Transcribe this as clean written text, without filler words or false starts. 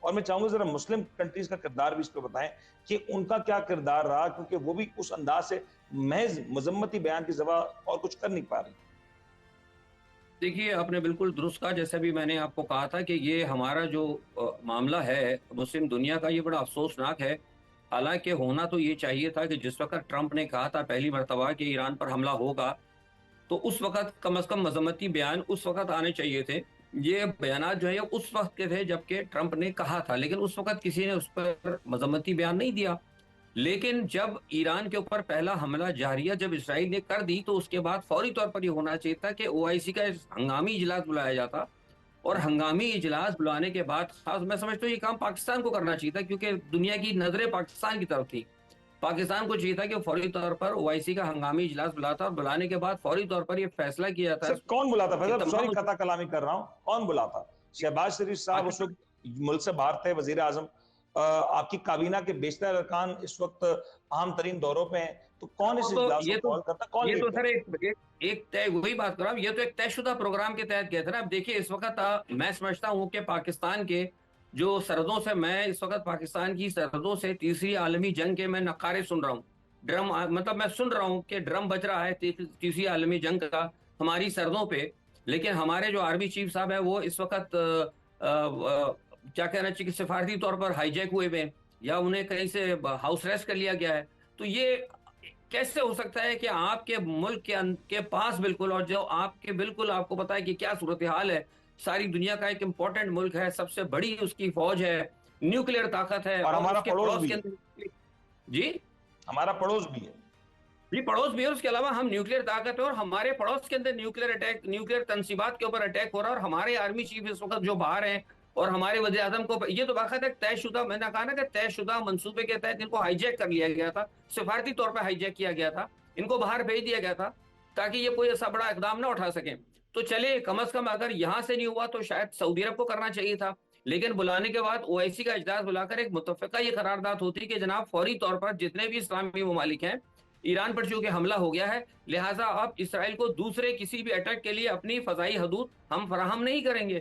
اور میں چاہوں گا ذرا مسلم کنٹریز کا کردار بھی اس پہ بتائیں کہ ان کا کیا کردار رہا، کیونکہ وہ بھی اس انداز سے محض مذمتی بیان کی سوا اور کچھ کر نہیں پا رہی۔ دیکھیے، آپ نے بالکل درست کہا، جیسے بھی میں نے آپ کو کہا تھا کہ یہ ہمارا جو معاملہ ہے مسلم دنیا کا، یہ بڑا افسوسناک ہے۔ حالانکہ ہونا تو یہ چاہیے تھا کہ جس وقت ٹرمپ نے کہا تھا پہلی مرتبہ کہ ایران پر حملہ ہوگا، تو اس وقت کم از کم مذمتی بیان اس وقت آنے چاہیے تھے۔ یہ بیانات جو ہے اس وقت کے تھے جبکہ ٹرمپ نے کہا تھا، لیکن اس وقت کسی نے اس پر مذمتی بیان نہیں دیا۔ لیکن جب ایران کے اوپر پہلا حملہ جاریہ جب اسرائیل نے کر دی، تو اس کے بعد فوری طور پر یہ ہونا چاہیے تھا کہ او آئی سی کا ہنگامی اجلاس بلایا جاتا، اور ہنگامی اجلاس بلانے کے بعد خاص میں سمجھتا ہوں یہ کام پاکستان کو کرنا چاہیے تھا، کیونکہ دنیا کی نظریں پاکستان کی طرف تھی۔ پاکستان کو چاہیے تھا کہ فوری طور پر او آئی سی کا ہنگامی اجلاس بلاتا، اور بلانے کے بعد فوری طور پر یہ فیصلہ کیا جاتا سر کون بلاتا؟ کہ فیصل سوری تمام قطع کلامی کر رہا ہوں، کون بلاتا؟ شہباز شریف صاحب اس پاکستان وقت ملک سے باہر تھے، وزیر اعظم، آپ کی کابینہ کے بیشتر ارکان اس وقت اہم ترین دوروں پہ ہیں، تو کون اس تو اجلاس کو کال کرتا، کون یہ لیڈ تو سر کرتا؟ ایک طے، وہی بات کر رہا ہوں، یہ تو ایک طے شدہ پروگرام کے تحت گئے تھے نا۔ اب دیکھیے اس وقت میں سمجھتا ہوں کہ پاکستان کے جو سرحدوں سے، میں اس وقت پاکستان کی سرحدوں سے تیسری عالمی جنگ کے میں نعرے سن رہا ہوں، ڈرم، مطلب میں سن رہا ہوں کہ ڈرم بج رہا ہے تیسری عالمی جنگ کا ہماری سرحدوں پہ، لیکن ہمارے جو آرمی چیف صاحب ہے وہ اس وقت کیا کہنا چاہیے کہ سفارتی طور پر ہائی جیک ہوئے ہوئے ہیں، یا انہیں کہیں سے ہاؤس ریسٹ کر لیا گیا ہے۔ تو یہ کیسے ہو سکتا ہے کہ آپ کے ملک کے پاس بالکل، اور جو آپ کے بالکل آپ کو پتا ہے کہ کیا صورتحال ہے، ساری دنیا کا ایک امپورٹنٹ ملک ہے، سب سے بڑی اس کی فوج ہے، نیوکلیر طاقت ہے، اور اور ہمارا اس کے پڑوس پڑوس بھی کے ہے، اندر جی ہمارا پڑوس بھی ہے۔ جی پڑوس بھی ہے، اس کے علاوہ ہم نیوکلیر طاقت ہے، اور ہمارے پڑوس کے اندر نیوکلیر اٹیک، نیوکلیر تنصیبات کے اوپر اٹیک ہو رہا ہے، اور ہمارے آرمی چیف اس وقت جو باہر ہیں، اور ہمارے وزیر اعظم کو یہ تو باقاعدہ ایک طے شدہ، میں نے کہا نا کہ طے شدہ منصوبے کے تحت ان کو ہائی جیک کر لیا گیا تھا، سفارتی طور پر ہائی جیک کیا گیا تھا، ان کو باہر بھیج دیا گیا تھا تاکہ یہ کوئی ایسا بڑا اقدام نہ اٹھا سکیں۔ تو چلے کم از کم اگر یہاں سے نہیں ہوا تو شاید سعودی عرب کو کرنا چاہیے تھا، لیکن بلانے کے بعد او آئی سی کا اجلاس بلا کر ایک متفقہ یہ قرارداد ہوتی کہ جناب فوری طور پر جتنے بھی اسلامی ممالک ہیں، ایران پر چونکہ حملہ ہو گیا ہے، لہٰذا اب اسرائیل کو دوسرے کسی بھی اٹیک کے لیے اپنی فضائی حدود ہم فراہم نہیں کریں گے۔